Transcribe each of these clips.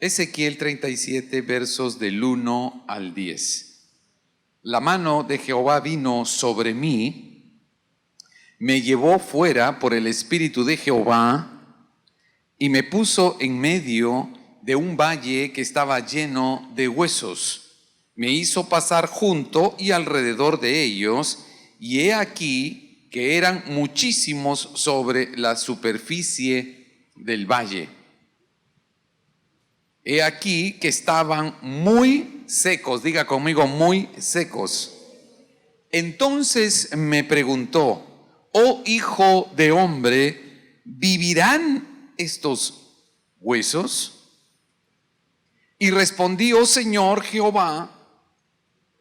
Ezequiel 37, versos del 1 al 10. La mano de Jehová vino sobre mí, me llevó fuera por el Espíritu de Jehová y me puso en medio de un valle que estaba lleno de huesos. Me hizo pasar junto y alrededor de ellos, y he aquí que eran muchísimos sobre la superficie del valle. He aquí que estaban muy secos, diga conmigo, muy secos. Entonces me preguntó: oh hijo de hombre, ¿vivirán estos huesos? Y respondí: oh Señor Jehová,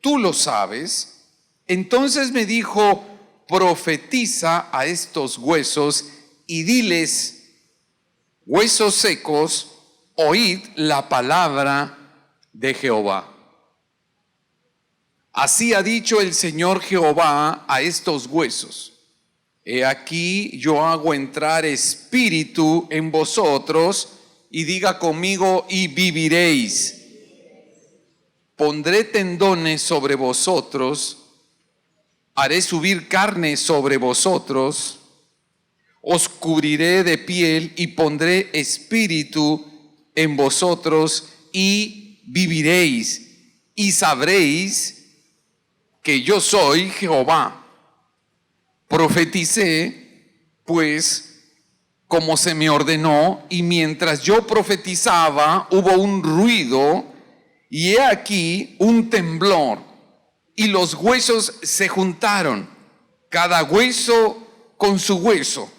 tú lo sabes. Entonces me dijo: profetiza a estos huesos y diles: huesos secos, oíd la palabra de Jehová. Así ha dicho el Señor Jehová a estos huesos: he aquí yo hago entrar espíritu en vosotros, y diga conmigo: y viviréis. Pondré tendones sobre vosotros, haré subir carne sobre vosotros, os cubriré de piel y pondré espíritu en vosotros y viviréis, y sabréis que yo soy Jehová. Profeticé pues como se me ordenó, y mientras yo profetizaba hubo un ruido, y he aquí un temblor, y los huesos se juntaron, cada hueso con su hueso.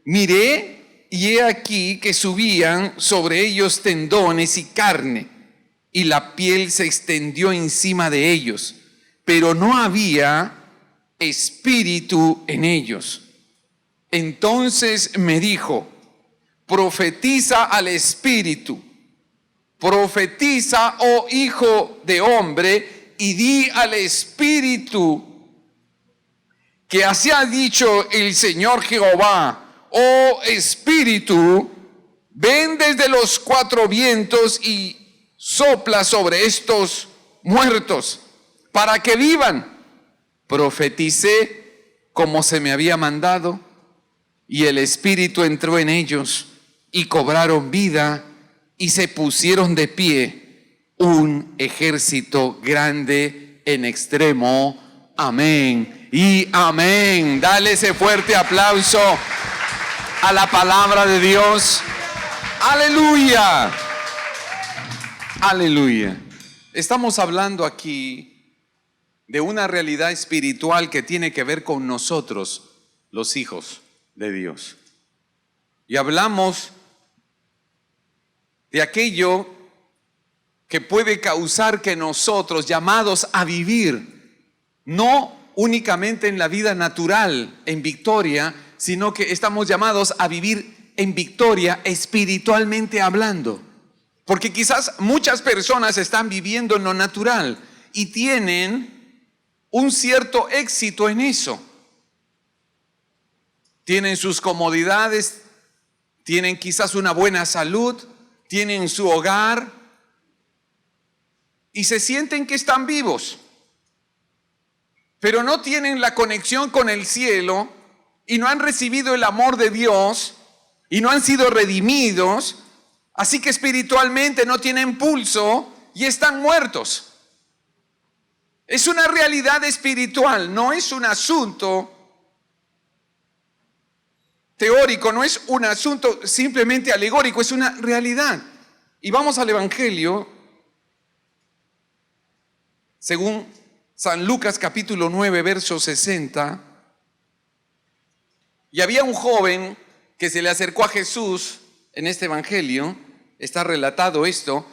Miré, y he aquí que subían sobre ellos tendones y carne, y la piel se extendió encima de ellos, pero no había espíritu en ellos. Entonces me dijo: profetiza al espíritu, profetiza, oh hijo de hombre, y di al espíritu que así ha dicho el Señor Jehová: oh espíritu, ven desde los cuatro vientos y sopla sobre estos muertos para que vivan. Profeticé como se me había mandado, y el espíritu entró en ellos y cobraron vida y se pusieron de pie, un ejército grande en extremo. Amén y amén. Dale ese fuerte aplauso a la palabra de Dios. Aleluya. Aleluya. Estamos hablando aquí de una realidad espiritual que tiene que ver con nosotros, los hijos de Dios. Y hablamos de aquello que puede causar que nosotros, llamados a vivir, no únicamente en la vida natural, en victoria, sino que estamos llamados a vivir en victoria espiritualmente hablando. Porque quizás muchas personas están viviendo en lo natural y tienen un cierto éxito en eso. Tienen sus comodidades, tienen quizás una buena salud, tienen su hogar y se sienten que están vivos, pero no tienen la conexión con el cielo y no han recibido el amor de Dios y no han sido redimidos, así que espiritualmente no tienen pulso y están muertos. Es una realidad espiritual, no es un asunto teórico, no es un asunto simplemente alegórico, es una realidad. Y vamos al Evangelio según San Lucas capítulo 9, verso 60. Y había un joven que se le acercó a Jesús en este Evangelio, está relatado esto,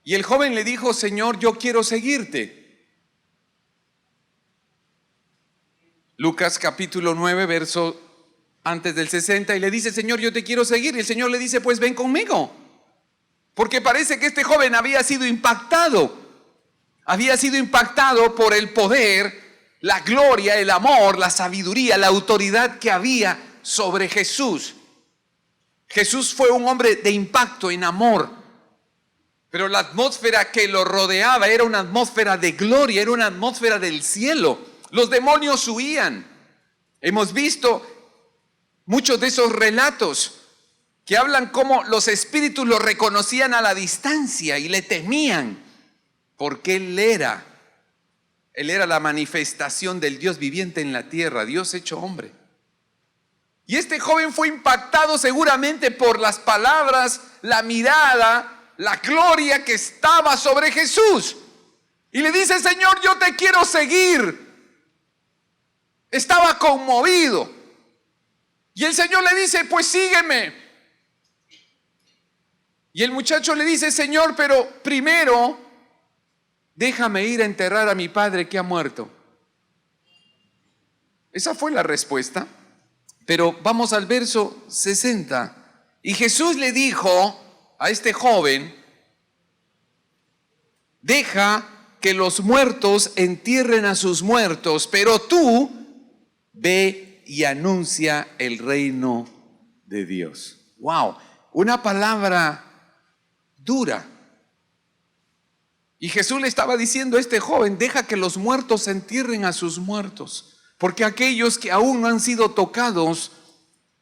y el joven le dijo: Señor, yo quiero seguirte. Lucas capítulo 9, verso antes del 60, y le dice: Señor, yo te quiero seguir. Y el Señor le dice: pues ven conmigo. Porque parece que este joven había sido impactado por el poder, la gloria, el amor, la sabiduría, la autoridad que había sobre Jesús. Jesús fue un hombre de impacto en amor. Pero la atmósfera que lo rodeaba era una atmósfera de gloria, era una atmósfera del cielo. Los demonios huían. Hemos visto muchos de esos relatos que hablan cómo los espíritus lo reconocían a la distancia y le temían, porque Él era la manifestación del Dios viviente en la tierra, Dios hecho hombre. Y este joven fue impactado seguramente por las palabras, la mirada, la gloria que estaba sobre Jesús. Y le dice: Señor, yo te quiero seguir. Estaba conmovido. Y el Señor le dice: pues sígueme. Y el muchacho le dice: Señor, pero primero déjame ir a enterrar a mi padre que ha muerto. Esa fue la respuesta. Pero vamos al verso 60. Y Jesús le dijo a este joven: deja que los muertos entierren a sus muertos, pero tú ve y anuncia el reino de Dios. Wow, una palabra dura. Y Jesús le estaba diciendo a este joven: deja que los muertos entierren a sus muertos. Porque aquellos que aún no han sido tocados,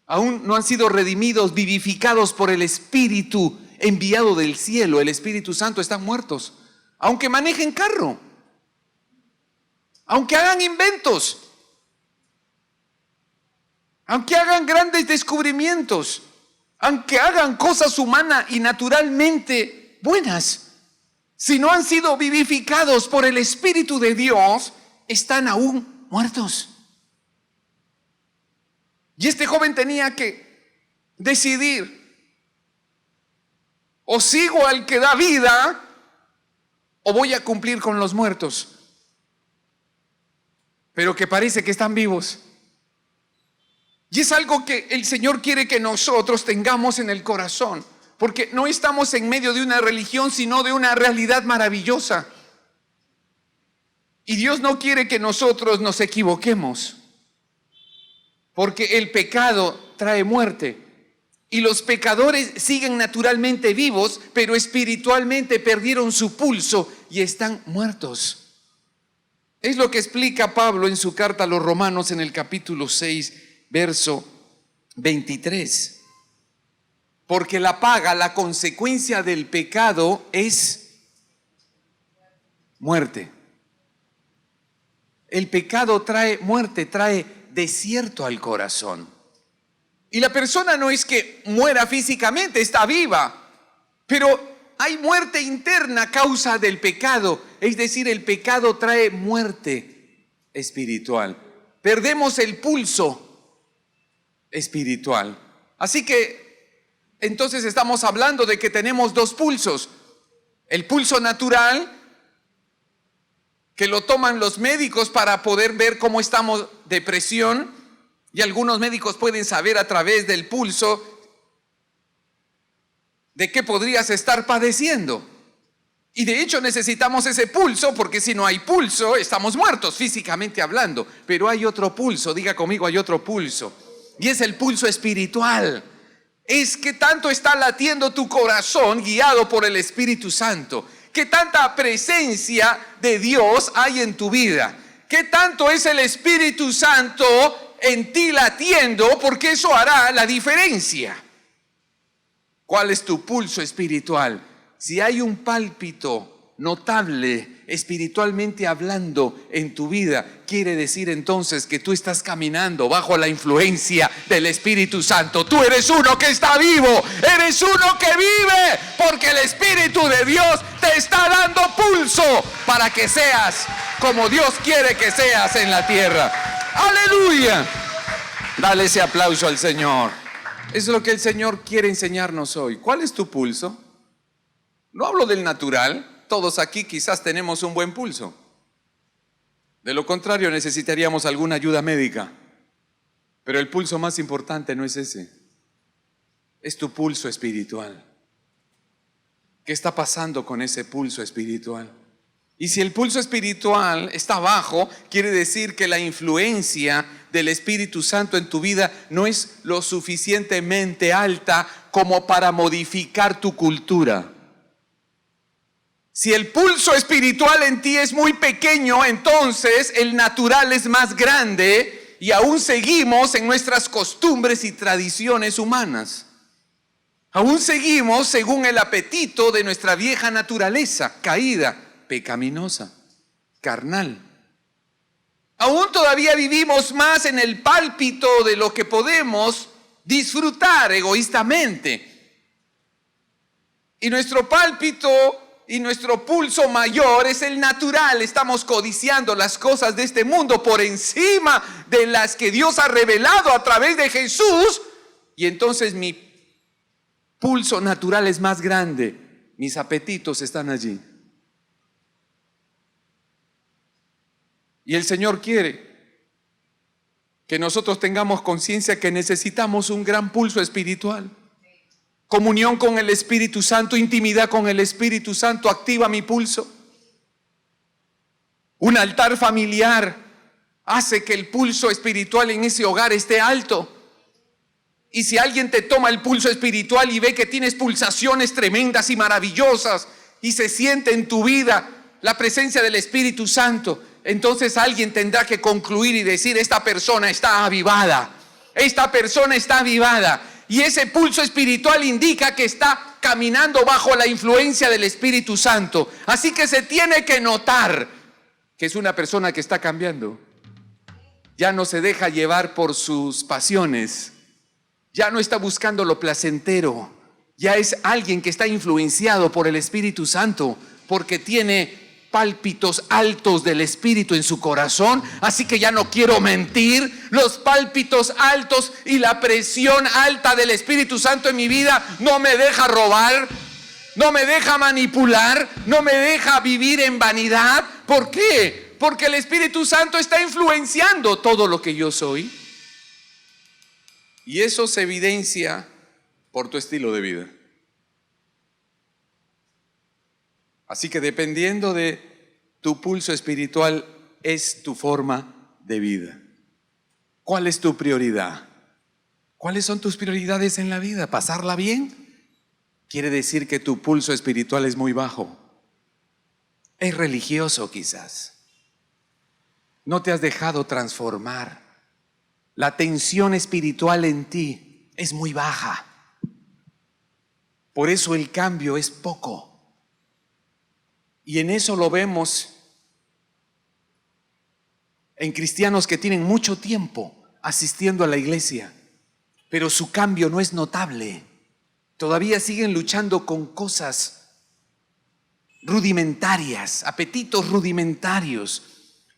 aún no han sido redimidos, vivificados por el Espíritu enviado del cielo, el Espíritu Santo, están muertos. Aunque manejen carro, aunque hagan inventos, aunque hagan grandes descubrimientos, aunque hagan cosas humanas y naturalmente buenas, si no han sido vivificados por el Espíritu de Dios, están aún muertos. Y este joven tenía que decidir: o sigo al que da vida, o voy a cumplir con los muertos, pero que parece que están vivos. Y es algo que el Señor quiere que nosotros tengamos en el corazón, porque no estamos en medio de una religión, sino de una realidad maravillosa. Y Dios no quiere que nosotros nos equivoquemos, porque el pecado trae muerte. Y los pecadores siguen naturalmente vivos, pero espiritualmente perdieron su pulso y están muertos. Es lo que explica Pablo en su carta a los Romanos en el capítulo 6, verso 23. Porque la paga, la consecuencia del pecado es muerte. El pecado trae muerte, trae desierto al corazón. Y la persona no es que muera físicamente, está viva, pero hay muerte interna a causa del pecado. Es decir, el pecado trae muerte espiritual. Perdemos el pulso espiritual. Así que entonces estamos hablando de que tenemos dos pulsos. El pulso natural, que lo toman los médicos para poder ver cómo estamos de presión, y algunos médicos pueden saber a través del pulso de qué podrías estar padeciendo. Y de hecho necesitamos ese pulso, porque si no hay pulso estamos muertos físicamente hablando. Pero hay otro pulso, diga conmigo, hay otro pulso, y es el pulso espiritual. Es que tanto está latiendo tu corazón guiado por el Espíritu Santo. ¿Qué tanta presencia de Dios hay en tu vida? ¿Qué tanto es el Espíritu Santo en ti latiendo? Porque eso hará la diferencia. ¿Cuál es tu pulso espiritual? Si hay un pálpito notable espiritualmente hablando en tu vida, quiere decir entonces que tú estás caminando bajo la influencia del Espíritu Santo. Tú eres uno que está vivo, eres uno que vive, porque el Espíritu de Dios te está dando pulso para que seas como Dios quiere que seas en la tierra. ¡Aleluya! Dale ese aplauso al Señor. Eso es lo que el Señor quiere enseñarnos hoy. ¿Cuál es tu pulso? No hablo del natural. Todos aquí quizás tenemos un buen pulso. De lo contrario, necesitaríamos alguna ayuda médica. Pero el pulso más importante no es ese. Es tu pulso espiritual. ¿Qué está pasando con ese pulso espiritual? Y si el pulso espiritual está bajo, quiere decir que la influencia del Espíritu Santo en tu vida no es lo suficientemente alta como para modificar tu cultura. Si el pulso espiritual en ti es muy pequeño, entonces el natural es más grande y aún seguimos en nuestras costumbres y tradiciones humanas. Aún seguimos según el apetito de nuestra vieja naturaleza, caída, pecaminosa, carnal. Aún todavía vivimos más en el pálpito de lo que podemos disfrutar egoístamente. Y nuestro pálpito y nuestro pulso mayor es el natural. Estamos codiciando las cosas de este mundo por encima de las que Dios ha revelado a través de Jesús. Y entonces mi pulso natural es más grande. Mis apetitos están allí. Y el Señor quiere que nosotros tengamos conciencia que necesitamos un gran pulso espiritual. Comunión con el Espíritu Santo, intimidad con el Espíritu Santo, activa mi pulso. Un altar familiar hace que el pulso espiritual en ese hogar esté alto. Y si alguien te toma el pulso espiritual y ve que tienes pulsaciones tremendas y maravillosas y se siente en tu vida la presencia del Espíritu Santo, entonces alguien tendrá que concluir y decir: esta persona está avivada, esta persona está avivada. Y ese pulso espiritual indica que está caminando bajo la influencia del Espíritu Santo. Así que se tiene que notar que es una persona que está cambiando. Ya no se deja llevar por sus pasiones. Ya no está buscando lo placentero. Ya es alguien que está influenciado por el Espíritu Santo, porque tiene pálpitos altos del Espíritu en su corazón. Así que ya no quiero mentir. Los pálpitos altos y la presión alta del Espíritu Santo en mi vida no me deja robar, no me deja manipular, no me deja vivir en vanidad. ¿Por qué? Porque el Espíritu Santo está influenciando todo lo que yo soy. Y eso se evidencia por tu estilo de vida. Así que dependiendo de tu pulso espiritual es tu forma de vida. ¿Cuál es tu prioridad? ¿Cuáles son tus prioridades en la vida? ¿Pasarla bien? Quiere decir que tu pulso espiritual es muy bajo. Es religioso quizás. No te has dejado transformar. La tensión espiritual en ti es muy baja. Por eso el cambio es poco. Y en eso lo vemos en cristianos que tienen mucho tiempo asistiendo a la iglesia, pero su cambio no es notable. Todavía siguen luchando con cosas rudimentarias, apetitos rudimentarios,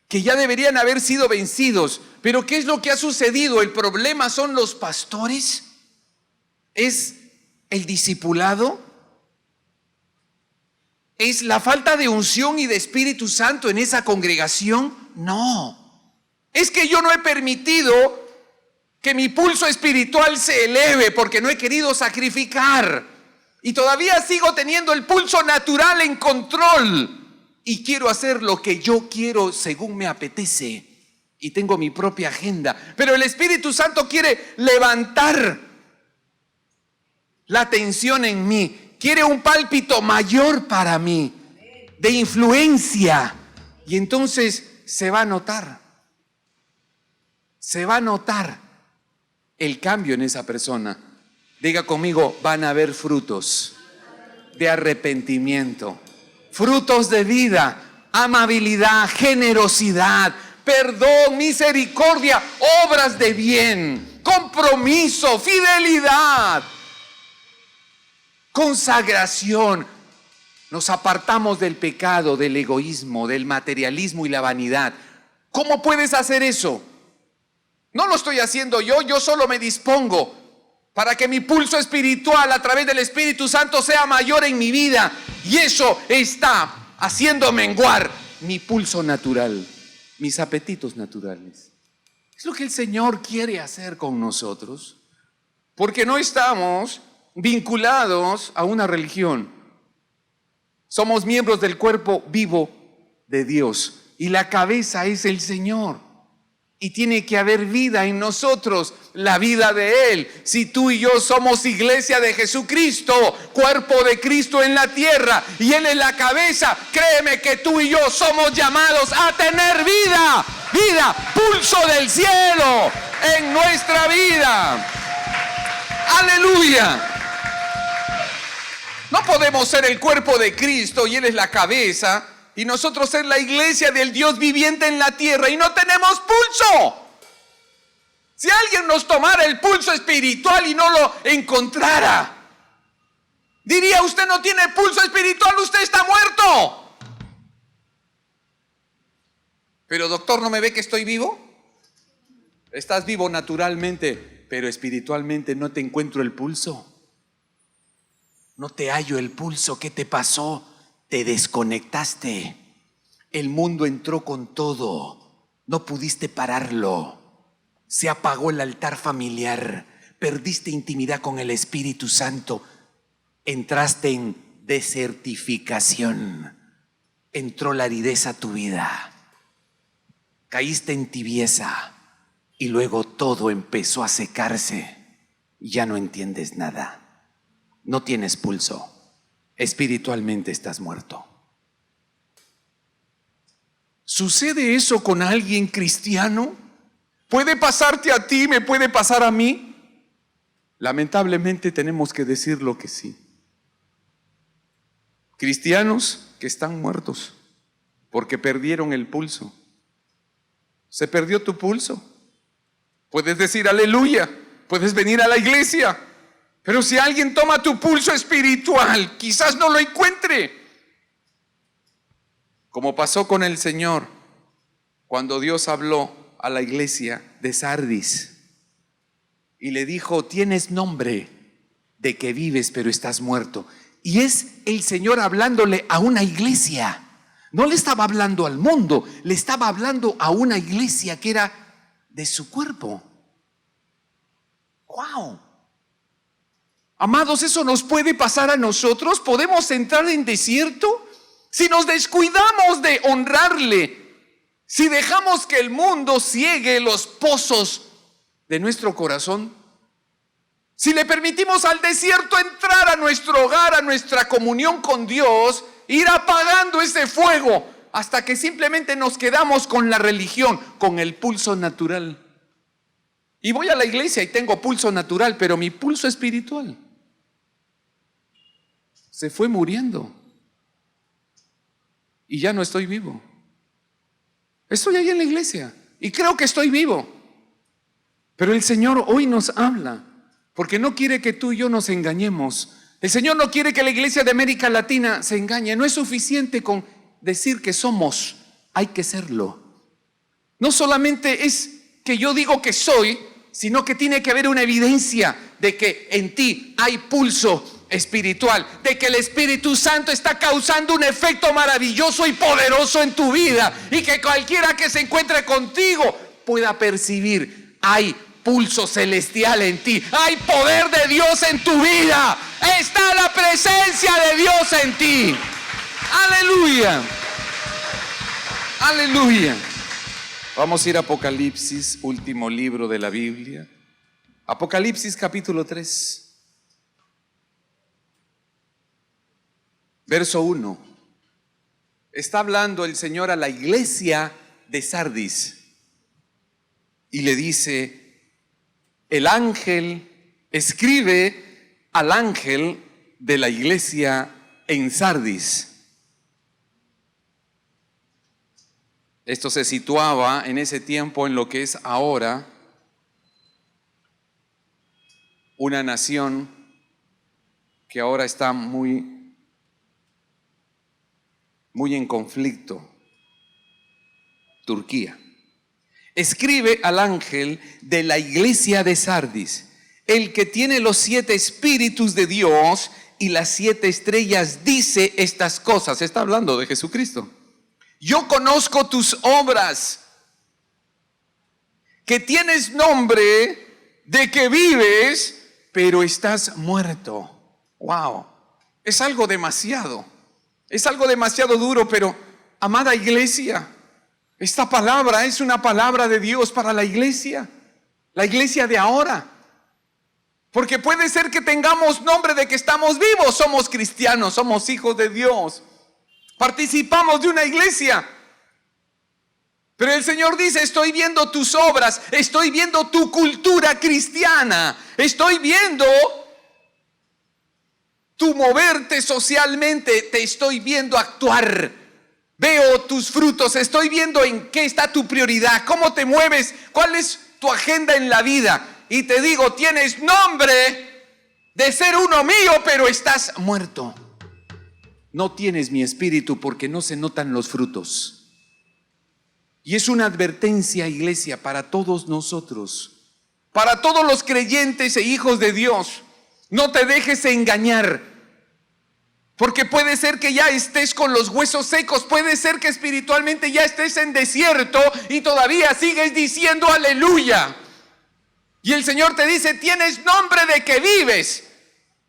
que ya deberían haber sido vencidos. Pero ¿qué es lo que ha sucedido? ¿El problema son los pastores? ¿Es el discipulado? ¿Es la falta de unción y de Espíritu Santo en esa congregación? No. Es que yo no he permitido que mi pulso espiritual se eleve porque no he querido sacrificar. Y todavía sigo teniendo el pulso natural en control. Y quiero hacer lo que yo quiero según me apetece. Y tengo mi propia agenda. Pero el Espíritu Santo quiere levantar la tensión en mí. Quiere un pálpito mayor para mí, de influencia. Y entonces se va a notar. Se va a notar el cambio en esa persona. Diga conmigo: van a haber frutos de arrepentimiento, frutos de vida, amabilidad, generosidad, perdón, misericordia, obras de bien, compromiso, fidelidad, consagración. Nos apartamos del pecado, del egoísmo, del materialismo y la vanidad. ¿Cómo puedes hacer eso? No lo estoy haciendo yo solo me dispongo para que mi pulso espiritual a través del Espíritu Santo sea mayor en mi vida. Y eso está haciendo menguar mi pulso natural, mis apetitos naturales. Es lo que el Señor quiere hacer con nosotros, porque no estamos vinculados a una religión. Somos miembros del cuerpo vivo de Dios y la cabeza es el Señor. Y tiene que haber vida en nosotros, la vida de Él. Si tú y yo somos iglesia de Jesucristo, cuerpo de Cristo en la tierra, y Él es la cabeza, créeme que tú y yo somos llamados a tener vida, vida, pulso del cielo en nuestra vida. Aleluya. No podemos ser el cuerpo de Cristo y Él es la cabeza, y nosotros ser la iglesia del Dios viviente en la tierra y no tenemos pulso. Si alguien nos tomara el pulso espiritual y no lo encontrara, diría: usted no tiene pulso espiritual, usted está muerto. Pero doctor, ¿no me ve que estoy vivo? Estás vivo naturalmente, pero espiritualmente no te encuentro el pulso. No te hallo el pulso. ¿Qué te pasó? Te desconectaste. El mundo entró con todo. No pudiste pararlo. Se apagó el altar familiar. Perdiste intimidad con el Espíritu Santo. Entraste en desertificación. Entró la aridez a tu vida. Caíste en tibieza. Y luego todo empezó a secarse. Ya no entiendes nada. No tienes pulso. Espiritualmente estás muerto. ¿Sucede eso con alguien cristiano? ¿Puede pasarte a ti? ¿Me puede pasar a mí? Lamentablemente tenemos que decir lo que sí. Cristianos que están muertos porque perdieron el pulso. ¿Se perdió tu pulso? Puedes decir aleluya, puedes venir a la iglesia, pero si alguien toma tu pulso espiritual, quizás no lo encuentre. Como pasó con el Señor cuando Dios habló a la iglesia de Sardis y le dijo: tienes nombre de que vives, pero estás muerto. Y es el Señor hablándole a una iglesia. No le estaba hablando al mundo, le estaba hablando a una iglesia que era de su cuerpo. ¡Wow! Amados, eso nos puede pasar a nosotros. ¿Podemos entrar en desierto? Si nos descuidamos de honrarle, si dejamos que el mundo ciegue los pozos de nuestro corazón, si le permitimos al desierto entrar a nuestro hogar, a nuestra comunión con Dios, ir apagando ese fuego hasta que simplemente nos quedamos con la religión, con el pulso natural. Y voy a la iglesia y tengo pulso natural, pero mi pulso espiritual se fue muriendo. Y ya no estoy vivo. Estoy ahí en la iglesia y creo que estoy vivo. Pero el Señor hoy nos habla porque no quiere que tú y yo nos engañemos. El Señor no quiere que la iglesia de América Latina se engañe. No es suficiente con decir que somos, hay que serlo. No solamente es que yo digo que soy, sino que tiene que haber una evidencia de que en ti hay pulso espiritual, de que el Espíritu Santo está causando un efecto maravilloso y poderoso en tu vida, y que cualquiera que se encuentre contigo pueda percibir: hay pulso celestial en ti, hay poder de Dios en tu vida, está la presencia de Dios en ti. Aleluya, aleluya. Vamos a ir a Apocalipsis, último libro de la Biblia. Apocalipsis capítulo 3. Verso 1. Está hablando el Señor a la iglesia de Sardis y le dice: el ángel escribe al ángel de la iglesia en Sardis. Esto se situaba en ese tiempo en lo que es ahora una nación que ahora está muy en conflicto: Turquía. Escribe al ángel de la iglesia de Sardis, el que tiene los 7 espíritus de Dios y las 7 estrellas, dice estas cosas. Está hablando de Jesucristo. Yo conozco tus obras, que tienes nombre de que vives, pero estás muerto. Wow, es algo demasiado duro, pero amada iglesia, Esta palabra es una palabra de Dios para la iglesia de ahora. Porque puede ser que tengamos nombre de que estamos vivos, somos cristianos, somos hijos de Dios, participamos de una iglesia. Pero el Señor dice, estoy viendo tus obras, estoy viendo tu cultura cristiana, estoy viendo tu moverte socialmente, te estoy viendo actuar, veo tus frutos, estoy viendo en qué está tu prioridad, cómo te mueves, cuál es tu agenda en la vida. Y te digo, tienes nombre de ser uno mío, pero estás muerto. No tienes mi espíritu porque no se notan los frutos. Y es una advertencia, iglesia, para todos nosotros, para todos los creyentes e hijos de Dios. No te dejes engañar, porque puede ser que ya estés con los huesos secos, puede ser que espiritualmente ya estés en desierto y todavía sigues diciendo aleluya. Y el Señor te dice, tienes nombre de que vives,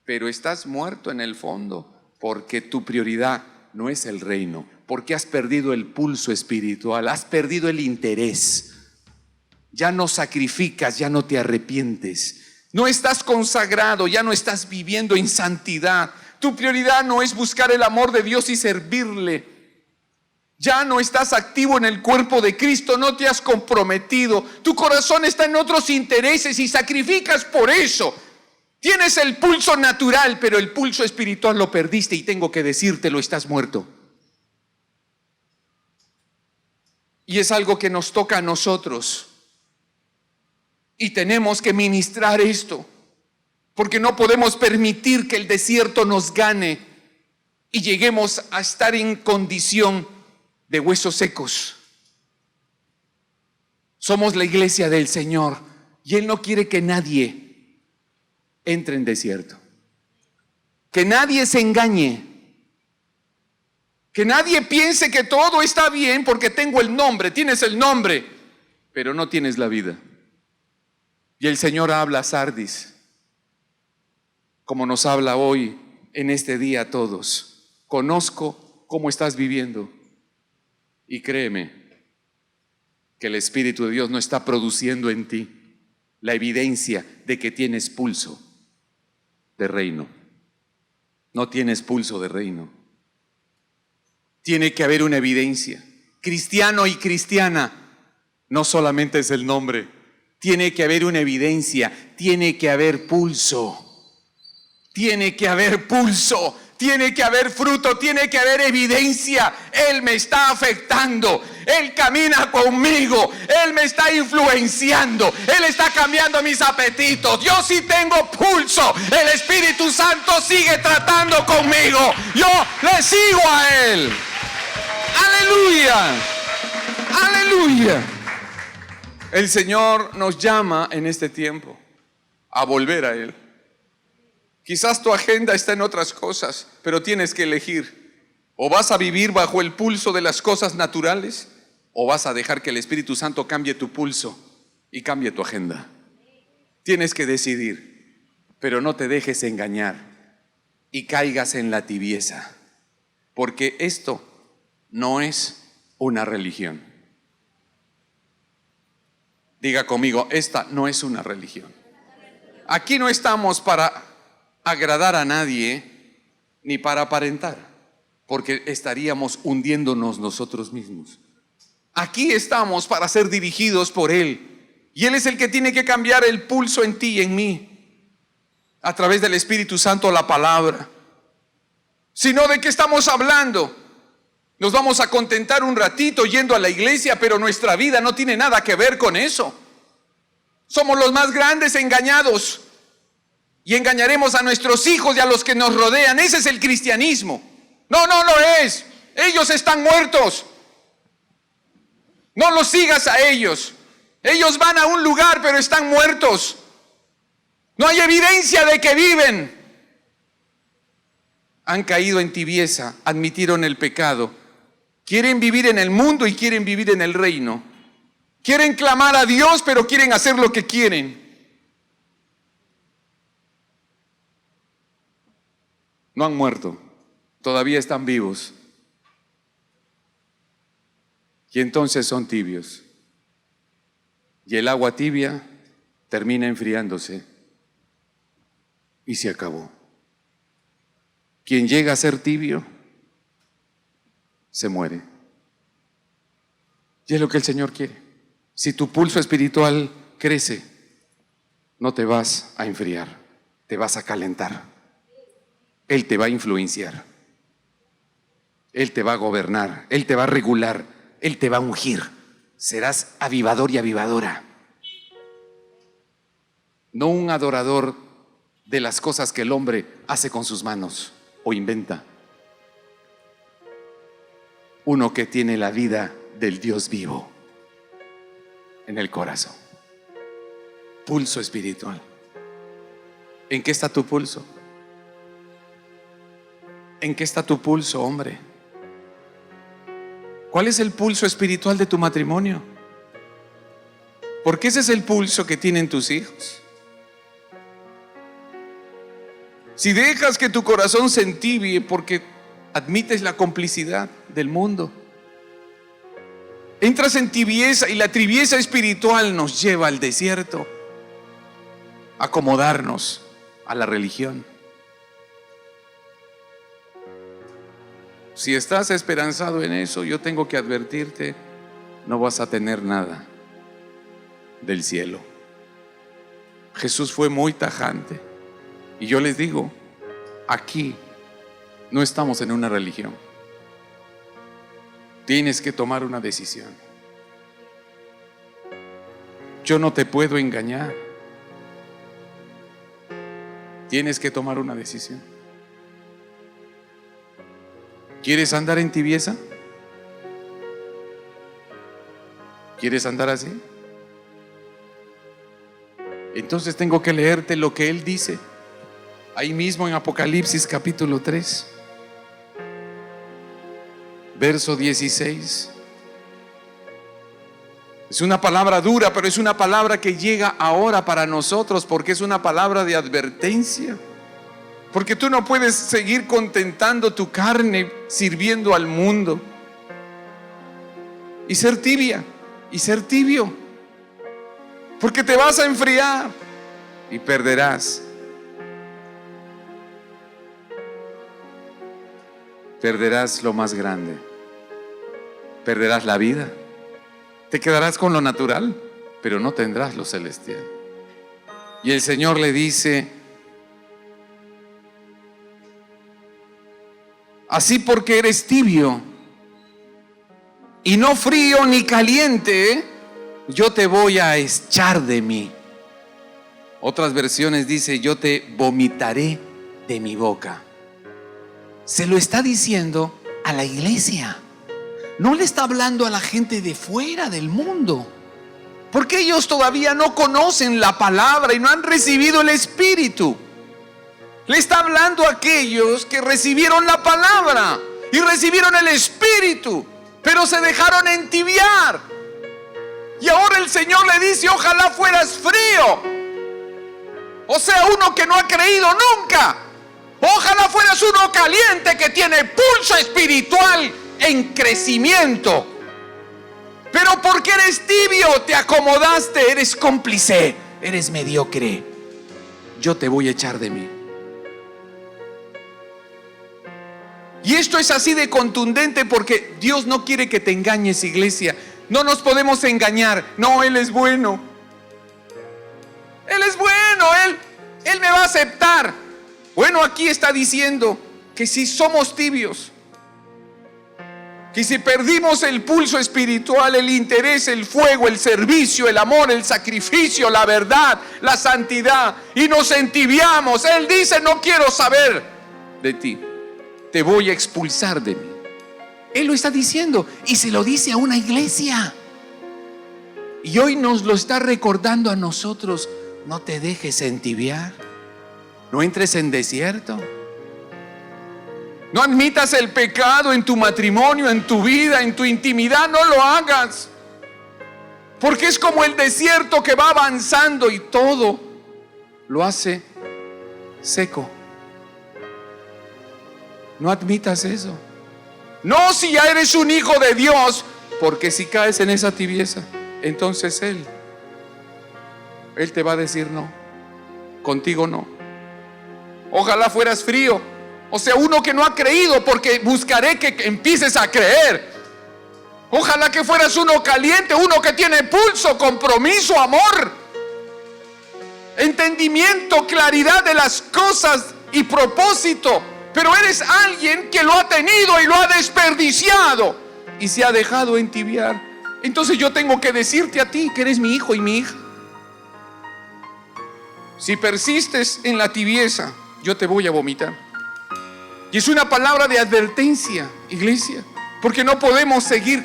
pero estás muerto en el fondo, porque tu prioridad no es el reino, porque has perdido el pulso espiritual, has perdido el interés. Ya no sacrificas, ya no te arrepientes, no estás consagrado, ya no estás viviendo en santidad. Tu prioridad no es buscar el amor de Dios y servirle. Ya no estás activo en el cuerpo de Cristo, no te has comprometido. Tu corazón está en otros intereses y sacrificas por eso. Tienes el pulso natural, pero el pulso espiritual lo perdiste y tengo que decírtelo, estás muerto. Y es algo que nos toca a nosotros. Y tenemos que ministrar esto, porque no podemos permitir que el desierto nos gane y lleguemos a estar en condición de huesos secos. Somos la iglesia del Señor y Él no quiere que nadie entre en desierto, que nadie se engañe, que nadie piense que todo está bien porque tengo el nombre. Tienes el nombre, pero no tienes la vida. Y el Señor habla a Sardis, como nos habla hoy en este día a todos. Conozco cómo estás viviendo y créeme que el Espíritu de Dios no está produciendo en ti la evidencia de que tienes pulso de reino. No tienes pulso de reino. Tiene que haber una evidencia. Cristiano y cristiana no solamente es el nombre, tiene que haber una evidencia, tiene que haber pulso. Tiene que haber pulso, tiene que haber fruto, tiene que haber evidencia. Él me está afectando, Él camina conmigo, Él me está influenciando, Él está cambiando mis apetitos. Yo sí tengo pulso, el Espíritu Santo sigue tratando conmigo, yo le sigo a Él. Aleluya, aleluya. El Señor nos llama en este tiempo a volver a Él. Quizás tu agenda está en otras cosas, pero tienes que elegir. O vas a vivir bajo el pulso de las cosas naturales, o vas a dejar que el Espíritu Santo cambie tu pulso y cambie tu agenda. Tienes que decidir, pero no te dejes engañar y caigas en la tibieza, porque esto no es una religión. Diga conmigo, esta no es una religión. Aquí no estamos para agradar a nadie ni para aparentar, porque estaríamos hundiéndonos nosotros mismos. Aquí estamos para ser dirigidos por Él, y Él es el que tiene que cambiar el pulso en ti y en mí a través del Espíritu Santo, la palabra. Si no, ¿de qué estamos hablando? Nos vamos a contentar un ratito yendo a la iglesia, pero nuestra vida no tiene nada que ver con eso. Somos los más grandes engañados y engañaremos a nuestros hijos y a los que nos rodean. Ese es el cristianismo. No, no lo es. Ellos están muertos. No los sigas a ellos. Ellos van a un lugar, pero están muertos. No hay evidencia de que viven. Han caído en tibieza, admitieron el pecado. Quieren vivir en el mundo y quieren vivir en el reino. Quieren clamar a Dios, pero quieren hacer lo que quieren. No han muerto, todavía están vivos. Y entonces son tibios. Y el agua tibia termina enfriándose y se acabó. Quien llega a ser tibio se muere. Y es lo que el Señor quiere. Si tu pulso espiritual crece, no te vas a enfriar, te vas a calentar. Él te va a influenciar. Él te va a gobernar, Él te va a regular, Él te va a ungir. Serás avivador y avivadora. No un adorador de las cosas que el hombre hace con sus manos o inventa. Uno que tiene la vida del Dios vivo en el corazón. Pulso espiritual. ¿En qué está tu pulso? ¿En qué está tu pulso, hombre? ¿Cuál es el pulso espiritual de tu matrimonio? Porque ese es el pulso que tienen tus hijos. Si dejas que tu corazón se entibie porque admites la complicidad del mundo, entras en tibieza, y la tibieza espiritual nos lleva al desierto, a acomodarnos a la religión. Si estás esperanzado en eso, yo tengo que advertirte, no vas a tener nada del cielo. Jesús fue muy tajante. Y yo les digo, aquí no estamos en una religión. Tienes que tomar una decisión. Yo no te puedo engañar. Tienes que tomar una decisión. ¿Quieres andar en tibieza? ¿Quieres andar así? Entonces tengo que leerte lo que Él dice ahí mismo en Apocalipsis capítulo 3, verso 16. Es una palabra dura, pero es una palabra que llega ahora para nosotros, porque es una palabra de advertencia. Porque tú no puedes seguir contentando tu carne sirviendo al mundo y ser tibia y ser tibio, porque te vas a enfriar y perderás. Perderás lo más grande. Perderás la vida. Te quedarás con lo natural, pero no tendrás lo celestial. Y el Señor le dice: así porque eres tibio y no frío ni caliente, yo te voy a echar de mí. Otras versiones dice: yo te vomitaré de mi boca. Se lo está diciendo a la iglesia. No le está hablando a la gente de fuera del mundo, porque ellos todavía no conocen la palabra y no han recibido el Espíritu. Le está hablando a aquellos que recibieron la palabra y recibieron el Espíritu, pero se dejaron entibiar. Y ahora el Señor le dice: ojalá fueras frío, o sea, uno que no ha creído nunca. Ojalá fueras uno caliente, que tiene pulso espiritual en crecimiento. Pero porque eres tibio, te acomodaste, eres cómplice, eres mediocre, yo te voy a echar de mí. Y esto es así de contundente, porque Dios no quiere que te engañes, iglesia. No nos podemos engañar. No, Él es bueno. Él es bueno, Él me va a aceptar. Bueno, aquí está diciendo que si somos tibios, que si perdimos el pulso espiritual, el interés, el fuego, el servicio, el amor, el sacrificio, la verdad, la santidad, y nos entibiamos, Él dice: no quiero saber de ti, te voy a expulsar de mí. Él lo está diciendo, y se lo dice a una iglesia. Y hoy nos lo está recordando a nosotros: no te dejes entibiar, no entres en desierto, no admitas el pecado en tu matrimonio, en tu vida, en tu intimidad. No lo hagas, porque es como el desierto que va avanzando y todo lo hace seco. No admitas eso. No, si ya eres un hijo de Dios, Porque si caes en esa tibieza, entonces Él te va a decir no, contigo no. Ojalá fueras frío, o sea, uno que no ha creído, porque buscaré que empieces a creer. Ojalá que fueras uno caliente, uno que tiene pulso, compromiso, amor, entendimiento, claridad de las cosas y propósito. Pero eres alguien que lo ha tenido y lo ha desperdiciado y se ha dejado entibiar. Entonces yo tengo que decirte a ti que eres mi hijo y mi hija. Si persistes en la tibieza, yo te voy a vomitar. Y es una palabra de advertencia, iglesia, porque no podemos seguir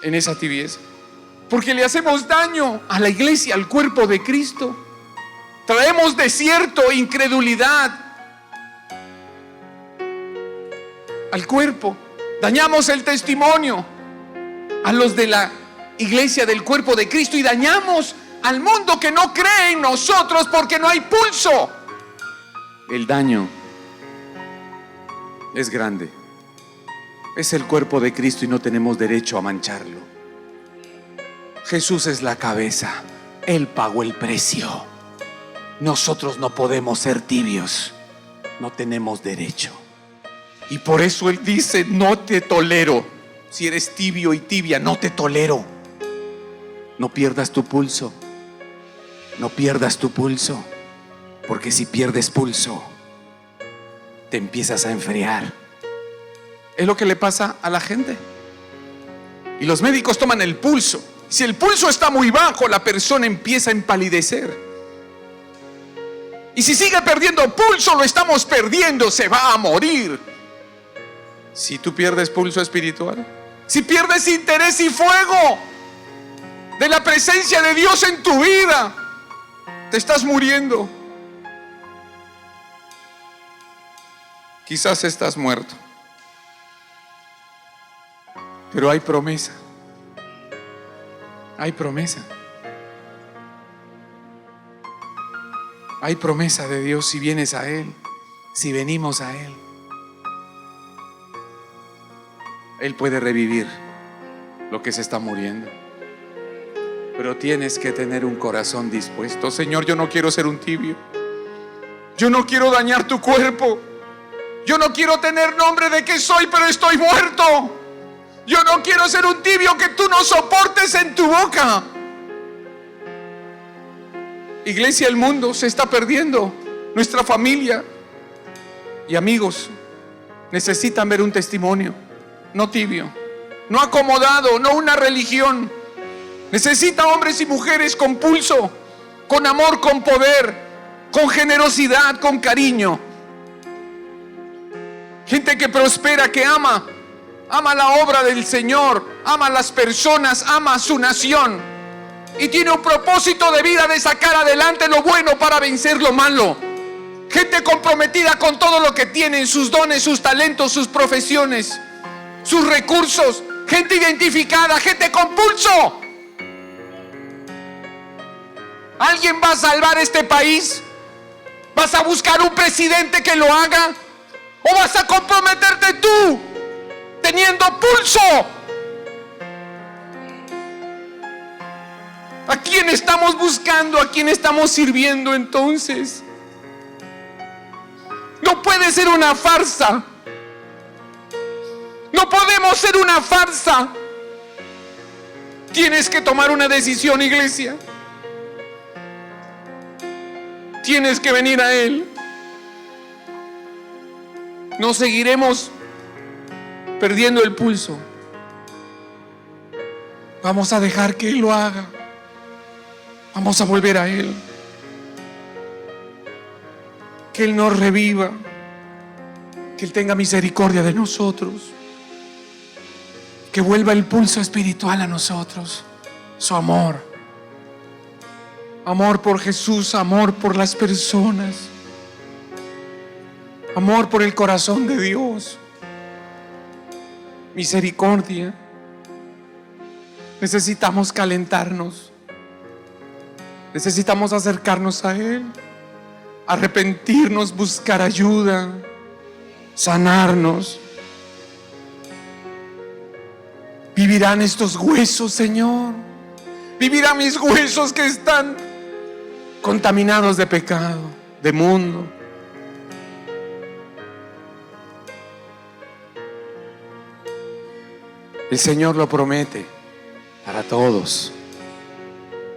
en esa tibieza, porque le hacemos daño a la iglesia, al cuerpo de Cristo. Traemos desierto, incredulidad al cuerpo. Dañamos el testimonio a los de la iglesia del cuerpo de Cristo, y dañamos al mundo que no cree en nosotros porque no hay pulso. El daño es grande. Es el cuerpo de Cristo y no tenemos derecho a mancharlo. Jesús es la cabeza. Él pagó el precio. Nosotros no podemos ser tibios. No tenemos derecho. Y por eso Él dice: no te tolero. Si eres tibio y tibia, no te tolero. No pierdas tu pulso. No pierdas tu pulso. Porque si pierdes pulso, te empiezas a enfriar. Es lo que le pasa a la gente. Y los médicos toman el pulso. Si el pulso está muy bajo, la persona empieza a empalidecer. Y si sigue perdiendo pulso, lo estamos perdiendo, se va a morir. Si tú pierdes pulso espiritual, si pierdes interés y fuego de la presencia de Dios en tu vida, te estás muriendo. Quizás estás muerto, pero hay promesa. Hay promesa. Hay promesa de Dios si vienes a Él, si venimos a Él. Él puede revivir lo que se está muriendo. Pero tienes que tener un corazón dispuesto. Señor, yo no quiero ser un tibio. Yo no quiero dañar tu cuerpo. Yo no quiero tener nombre de que soy, pero estoy muerto. Yo no quiero ser un tibio que tú no soportes en tu boca. Iglesia, el mundo se está perdiendo. Nuestra familia y amigos necesitan ver un testimonio, no tibio, no acomodado, no una religión. Necesita hombres y mujeres con pulso, con amor, con poder, con generosidad, con cariño. Gente que prospera, que ama la obra del Señor, ama a las personas, ama a su nación y tiene un propósito de vida de sacar adelante lo bueno para vencer lo malo. Gente comprometida con todo lo que tienen, sus dones, sus talentos, sus profesiones, sus recursos. Gente identificada, gente con pulso. ¿Alguien va a salvar este país? ¿Vas a buscar un presidente que lo haga? ¿O vas a comprometerte tú, teniendo pulso? ¿A quién estamos buscando? ¿A quién estamos sirviendo entonces? No puede ser una farsa. No podemos ser una farsa. Tienes que tomar una decisión, iglesia. Tienes que venir a Él. No seguiremos perdiendo el pulso. Vamos a dejar que Él lo haga. Vamos a volver a Él. Que Él nos reviva. Que Él tenga misericordia de nosotros. Que vuelva el pulso espiritual a nosotros. Su amor. Amor por Jesús, amor por las personas. Amor por el corazón de Dios. Misericordia. Necesitamos calentarnos. Necesitamos acercarnos a Él. Arrepentirnos, buscar ayuda. Sanarnos. Vivirán estos huesos, Señor. Vivirán mis huesos que están contaminados de pecado, de mundo. El Señor lo promete para todos.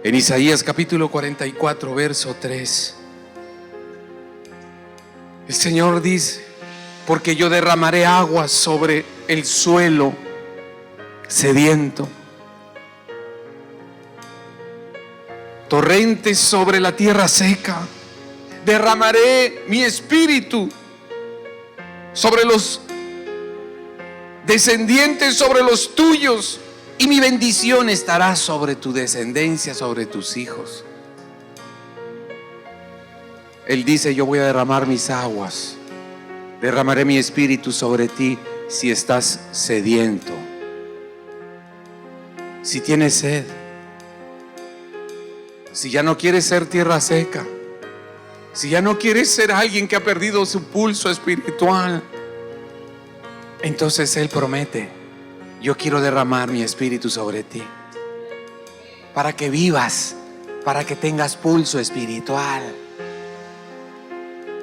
En Isaías capítulo 44, verso 3, el Señor dice: porque yo derramaré aguas sobre el suelo sediento, torrentes sobre la tierra seca. Derramaré mi espíritu sobre los descendientes, sobre los tuyos, y mi bendición estará sobre tu descendencia, sobre tus hijos. Él dice: yo voy a derramar mis aguas, derramaré mi espíritu sobre ti si estás sediento, si tienes sed, si ya no quieres ser tierra seca, si ya no quieres ser alguien que ha perdido su pulso espiritual. Entonces Él promete: yo quiero derramar mi espíritu sobre ti, para que vivas, para que tengas pulso espiritual,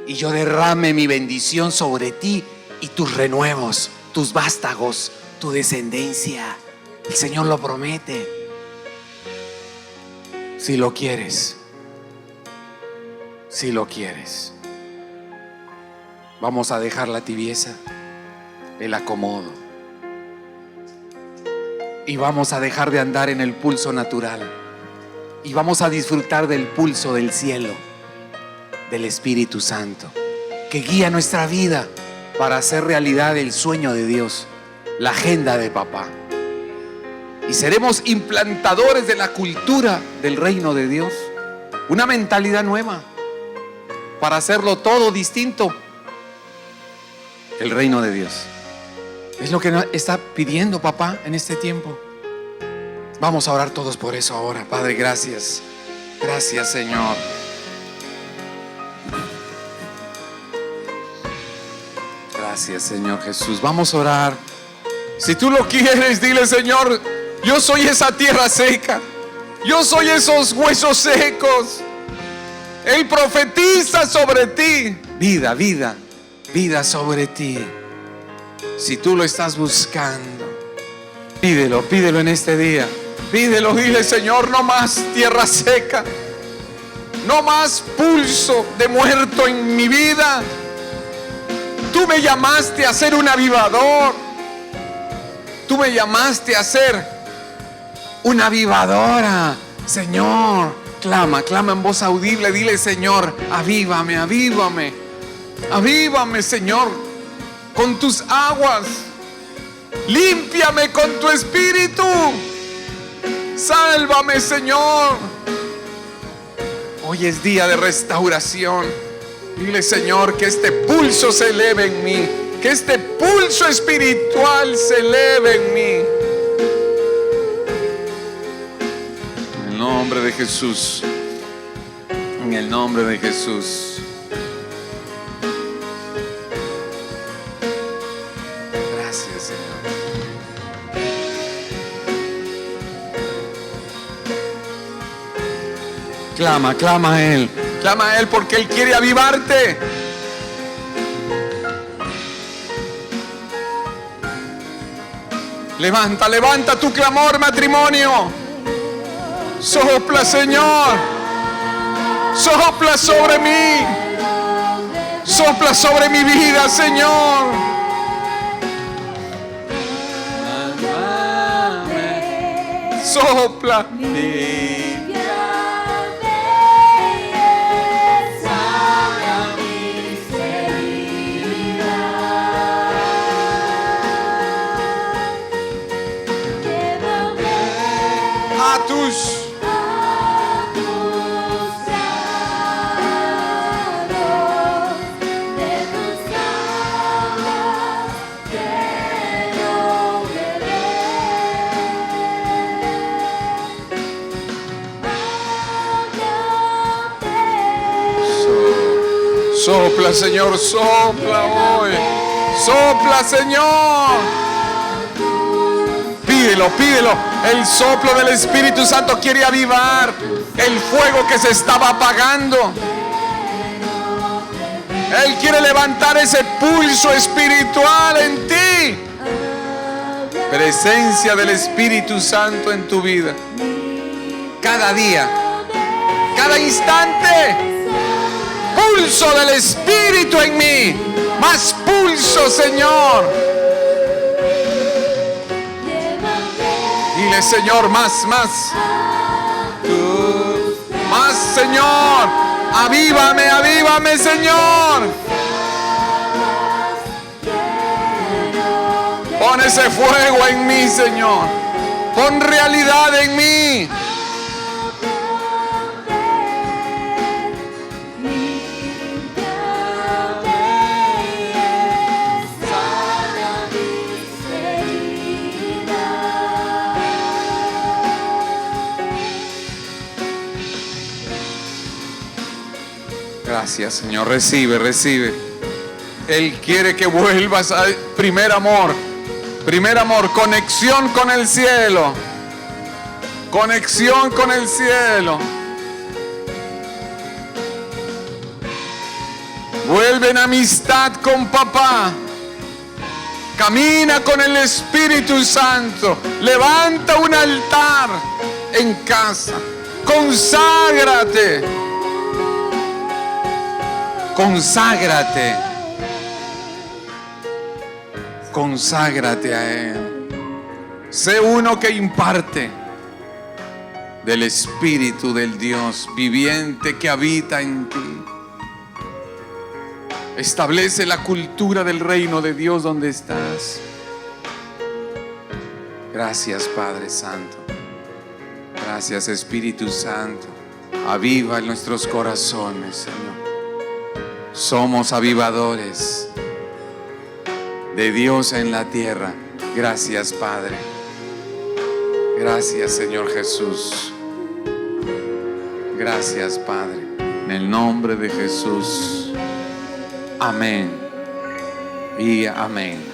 y yo derrame mi bendición sobre ti y tus renuevos, tus vástagos, tu descendencia. El Señor lo promete. Si lo quieres, si lo quieres, vamos a dejar la tibieza, el acomodo, y vamos a dejar de andar en el pulso natural, y vamos a disfrutar del pulso del cielo, del Espíritu Santo, que guía nuestra vida para hacer realidad el sueño de Dios, la agenda de papá. Y seremos implantadores de la cultura del reino de Dios, una mentalidad nueva para hacerlo todo distinto. El reino de Dios es lo que está pidiendo papá en este tiempo. Vamos a orar todos por eso ahora. Padre, gracias. Gracias, Señor. Gracias, Señor Jesús. Vamos a orar. Si tú lo quieres, dile: Señor, yo soy esa tierra seca, yo soy esos huesos secos. Él profetiza sobre ti vida, vida, vida sobre ti. Si tú lo estás buscando, pídelo, pídelo en este día. Pídelo, dile: Señor, no más tierra seca, no más pulso de muerto en mi vida. Tú me llamaste a ser un avivador. Tú me llamaste a ser una avivadora. Señor, clama, clama en voz audible. Dile: Señor, avívame, avívame. Avívame, Señor, con tus aguas. Límpiame con tu espíritu. Sálvame, Señor. Hoy es día de restauración. Dile: Señor, que este pulso se eleve en mí, que este pulso espiritual se eleve en mí. En el nombre de Jesús. En el nombre de Jesús. Gracias, Señor. Clama, clama a Él. Clama a Él porque Él quiere avivarte. Levanta, levanta tu clamor, matrimonio. Sopla, Señor. Sopla sobre mí. Sopla sobre mi vida, Señor. Sopla. Sopla, Señor, sopla hoy. Sopla, Señor. Pídelo, pídelo. El soplo del Espíritu Santo quiere avivar el fuego que se estaba apagando. Él quiere levantar ese pulso espiritual en ti. Presencia del Espíritu Santo en tu vida. Cada día, cada instante. Pulso del Espíritu en mí. Más pulso, Señor. Dile, Señor, más. Más, Señor. Avívame, Señor. Pon ese fuego en mí, Señor. Pon realidad en mí. Gracias, Señor. Recibe. Él quiere que vuelvas al primer amor, conexión con el cielo. Conexión con el cielo. Vuelve en amistad con papá. Camina con el Espíritu Santo. Levanta un altar en casa. Conságrate. Conságrate a Él. Sé uno que imparte del Espíritu del Dios viviente que habita en ti. Establece la cultura del reino de Dios donde estás. Gracias, Padre Santo. Gracias, Espíritu Santo. Aviva en nuestros corazones, Señor. Somos avivadores de Dios en la tierra. Gracias, Padre. Gracias, Señor Jesús. Gracias, Padre. En el nombre de Jesús. Amén y amén.